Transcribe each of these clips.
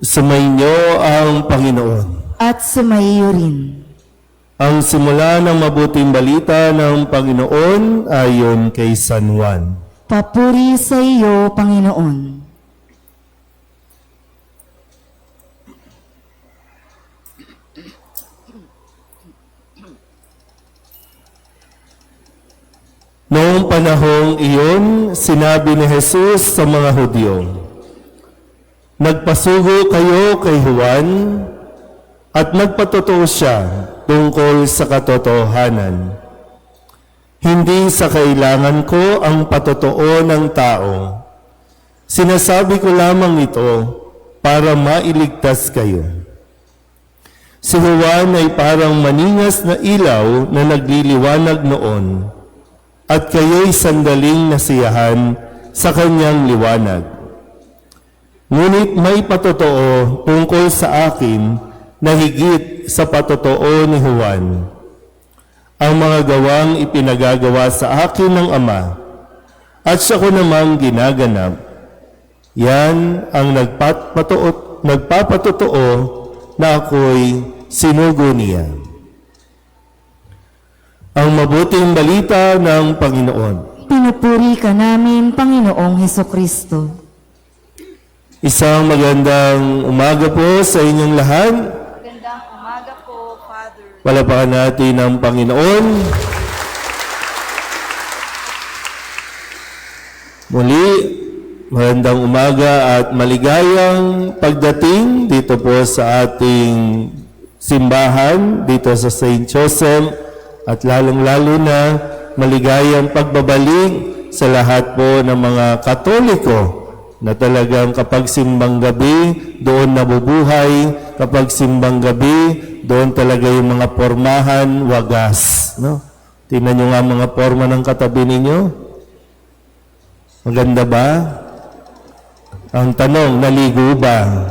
Sumainyo ang Panginoon. At sumaiyo rin. Ang simula ng mabuting balita ng Panginoon ayon kay San Juan. Papuri sa iyo, Panginoon. Noong panahong iyon, sinabi ni Jesus sa mga Hudyo, "Nagpasugo kayo kay Juan at nagpatotoo siya tungkol sa katotohanan. Hindi sa kailangan ko ang patotoo ng tao. Sinasabi ko lamang ito para mailigtas kayo. Si Juan ay parang maningas na ilaw na nagliliwanag noon, at kayo'y sandaling nasiyahan sa kanyang liwanag. Ngunit may patotoo tungkol sa akin na higit sa patotoo ni Juan. Ang mga gawang ipinagagawa sa akin ng Ama, at siya ko namang ginaganap. Yan ang nagpapatotoo na ako'y sinugo niya." Ang mabuting balita ng Panginoon. Pinupuri ka namin, Panginoong Hesukristo. Isang magandang umaga po sa inyong lahat. Magandang umaga po, Father. Palapakan natin ang Panginoon. Muli, magandang umaga at maligayang pagdating dito po sa ating simbahan, dito sa St. Joseph, at lalong-lalo na maligayang pagbabalik sa lahat po ng mga Katoliko na talagang kapag simbang gabi, doon nabubuhay, kapag simbang gabi, doon talaga yung mga pormahan, wagas. No? Tingnan nyo nga mga porma ng katabi ninyo. Maganda ba? Ang tanong, naligo ba?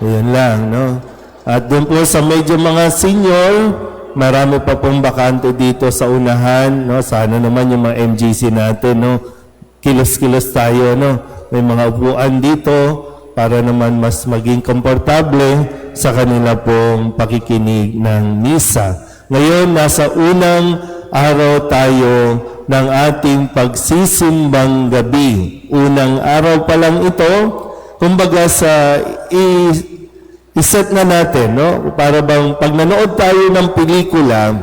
Ayan lang, no? At doon po sa medyo mga senior, marami pa pong bakante dito sa unahan, no? Sana naman yung mga MGC natin, no? Kilos-kilos tayo, no? May mga upuan dito para naman mas maging komportable sa kanila pong pakikinig ng misa. Ngayon, nasa unang araw tayo ng ating pagsisimbang gabi. Unang araw pa lang ito, kumbaga sa iset na natin, no? Para bang pag nanood tayo ng pelikula,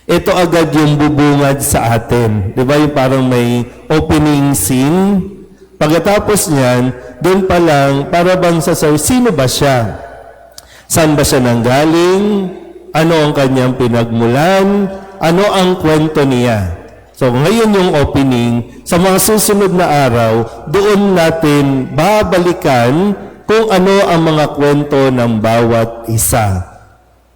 ito agad yung bubungad sa atin. Di ba yung parang may opening scene? Pagkatapos niyan, doon pa lang, para bang sasabi, sino ba siya? Saan ba siya nanggaling? Ano ang kanyang pinagmulan? Ano ang kwento niya? So ngayon yung opening, sa mga susunod na araw, doon natin babalikan kung ano ang mga kwento ng bawat isa.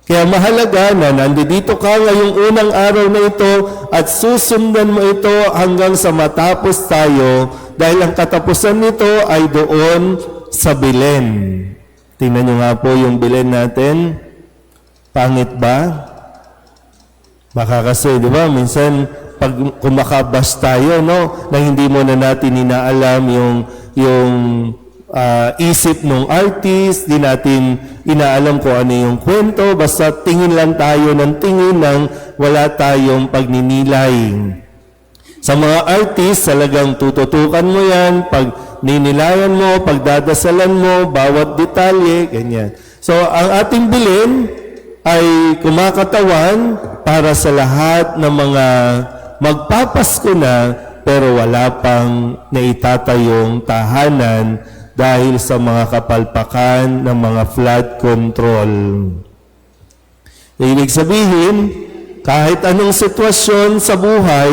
Kaya mahalaga na nandito ka ngayong unang araw na ito at susundan mo ito hanggang sa matapos tayo dahil ang katapusan nito ay doon sa Belen. Tingnan nyo nga po yung Belen natin. Pangit ba? Baka kasi, di ba, minsan pag kumakabas tayo, no, na hindi mo na natin inaalam yung isip ng artist, di natin inaalam kung ano yung kwento, basta tingin lang tayo ng tingin ng wala tayong pagninilay. Sa mga artist, talagang tututukan mo yan, pag ninilayan mo, pagdadasalan mo, bawat detalye, ganyan. So, ang ating bilin ay kumakatawan para sa lahat ng mga magpapasko na pero wala pang naitatayong tahanan dahil sa mga kapalpakan ng mga flood control. Ibig sabihin, kahit anong sitwasyon sa buhay,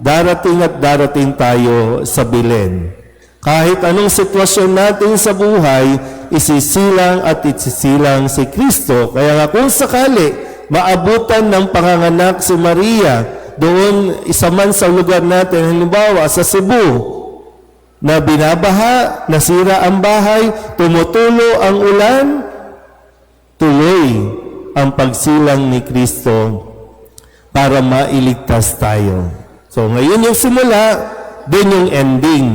darating at darating tayo sa Belen. Kahit anong sitwasyon natin sa buhay, isisilang at isisilang si Kristo. Kaya nga kung sakali, maabutan ng panganganak si Maria, doon isa man sa lugar natin, halimbawa sa Cebu, na binabaha, nasira ang bahay, tumutulo ang ulan, tuloy ang pagsilang ni Kristo para mailigtas tayo. So ngayon yung simula, din yung ending.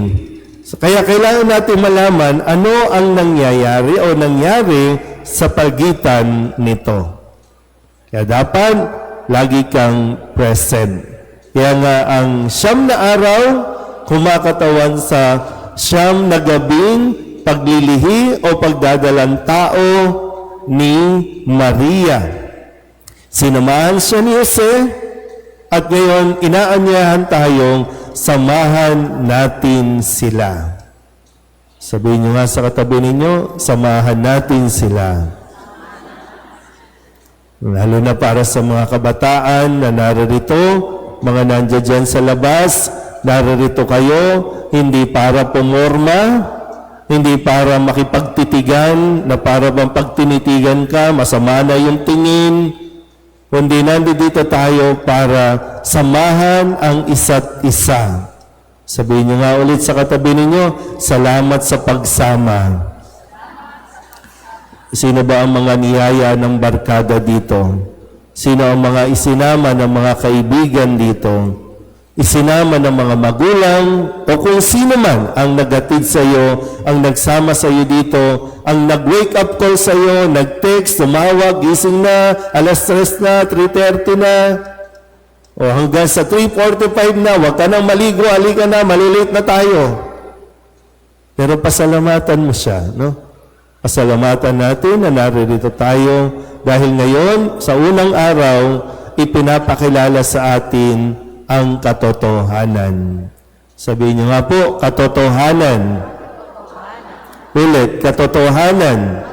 So, kaya kailangan natin malaman ano ang nangyayari o nangyari sa pagitan nito. Kaya dapat lagi kang present. Kaya nga ang siyam na araw, kumakatawan sa siyam na gabing paglilihi o pagdadalang tao ni Maria. Sinamahan siya ni Jose at ngayon inaanyahan tayong samahan natin sila. Sabihin nyo nga sa katabi ninyo, samahan natin sila. Lalo na para sa mga kabataan na naririto, mga nandiyan dyan sa labas, naririto kayo, hindi para pumorma, hindi para makipagtitigan, na para bang pagtinitigan ka, masama na yung tingin, kundi nandito tayo para samahan ang isa't isa. Sabihin nyo nga ulit sa katabi ninyo, salamat sa pagsama. Sino ba ang mga niyaya ng barkada dito? Sino ang mga isinama ng mga kaibigan dito? Isinama ng mga magulang o kung sino man ang nagatid sa iyo, ang nagsama sa iyo dito, ang nag-wake up call sa iyo, nag-text, tumawag, gising na, alas 3 na, 3:30 na, o hanggang sa 3:45 na, huwag ka nang maligo, halika na, malilate na tayo. Pero pasalamatan mo siya, no? Pasalamatan natin na naririto tayo dahil ngayon, sa unang araw, ipinapakilala sa atin ang katotohanan. Sabihin niyo nga po, katotohanan. Ulit, katotohanan.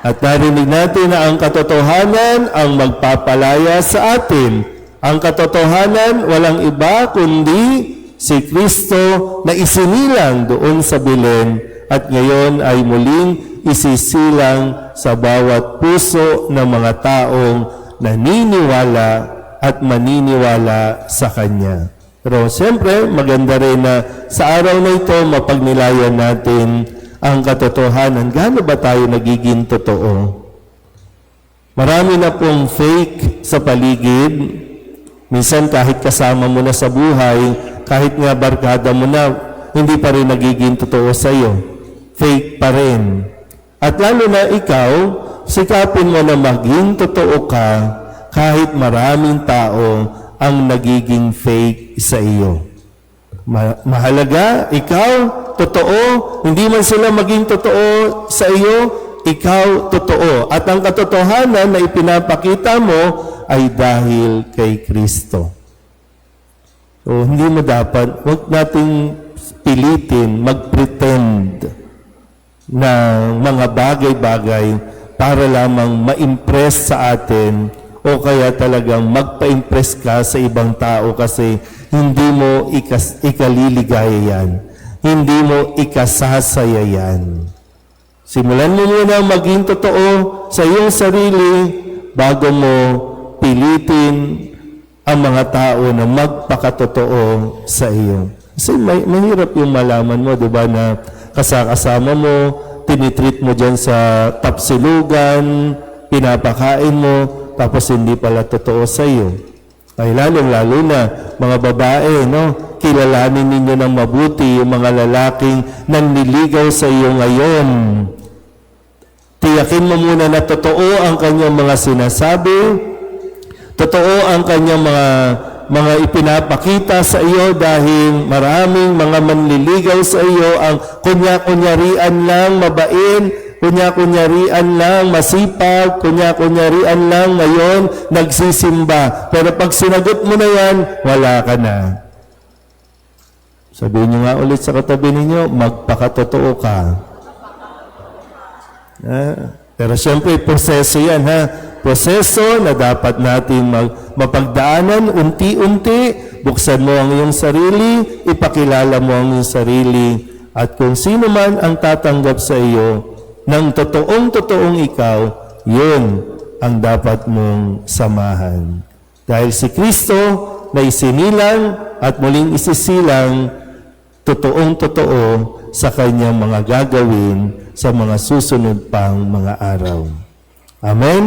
At narinig natin na ang katotohanan ang magpapalaya sa atin. Ang katotohanan, walang iba kundi si Kristo na isinilang doon sa Belen at ngayon ay muling isisilang sa bawat puso ng mga taong naniniwala at maniniwala sa Kanya. Pero siyempre, maganda rin na sa araw na ito, mapagnilayan natin ang katotohanan. Gaano ba tayo nagiging totoo? Marami na pong fake sa paligid. Minsan kahit kasama mo na sa buhay, kahit nga barkada mo na, hindi pa rin nagiging totoo sa iyo. Fake pa rin. At lalo na ikaw, sikapin mo na maging totoo ka kahit maraming tao ang nagiging fake sa iyo. Mahalaga, ikaw, totoo, hindi man sila maging totoo sa iyo, ikaw totoo. At ang katotohanan na ipinapakita mo ay dahil kay Kristo. So, hindi mo dapat, huwag nating pilitin, mag-pretend na mga bagay-bagay para lamang ma-impress sa atin o kaya talagang magpa-impress ka sa ibang tao kasi hindi mo ikaliligaya yan. Hindi mo ikasasaya yan. Simulan mo muna maging totoo sa iyong sarili bago mo pilitin ang mga tao na magpakatotoo sa iyo. Kasi mahirap yung malaman mo, di ba, na kasama mo, tinitreat mo dyan sa tapsilugan, pinapakain mo, tapos hindi pala totoo sa iyo. Ay lalong-lalo na, mga babae, no? Kilalanin ninyo ng mabuti yung mga lalaking nanliligaw sa iyo ngayon. Tiyakin mo muna na totoo ang kanyang mga sinasabi, totoo ang kanyang mga ipinapakita sa iyo dahil maraming mga manliligaw sa iyo ang kunya-kunyarian lang mabain, kunya-kunyarian lang masipag, kunya-kunyarian lang ngayon nagsisimba. Pero pag sinagot mo na yan, wala ka na. Sabihin niyo nga ulit sa katabi ninyo, magpakatotoo ka. Pero siyempre, proseso yan, ha? Proseso na dapat natin mapagdaanan unti-unti. Buksan mo ang iyong sarili, ipakilala mo ang iyong sarili. At kung sino man ang tatanggap sa iyo ng totoong ikaw, yun ang dapat mong samahan. Dahil si Kristo na isinilang at muling isisilang, totoong-totoo sa kanyang mga gagawin sa mga susunod pang mga araw. Amen?